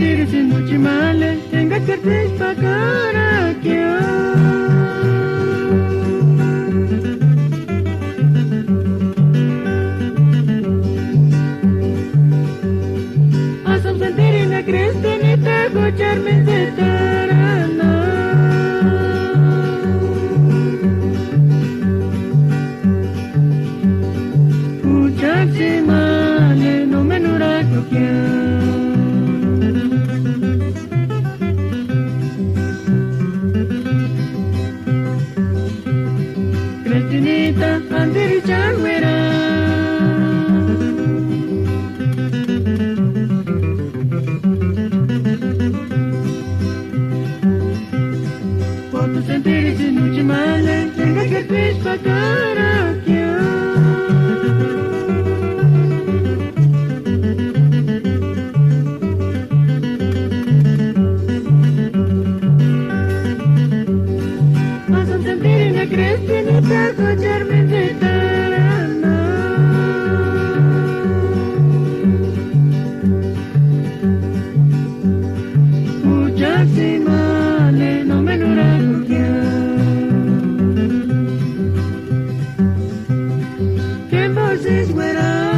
sentirsi mucho male, tenga que pagar aquí. Asam sendiri na Kristini tago charmin setarana. Pucak si male no menura kokya. Kristinita andiri changwera. Posso sentirsi nuci male, tenga che pispa caracchia. Posso sentire una crestinita cocermi zitarana. Pucciarsi male, non me lo Che voces güera.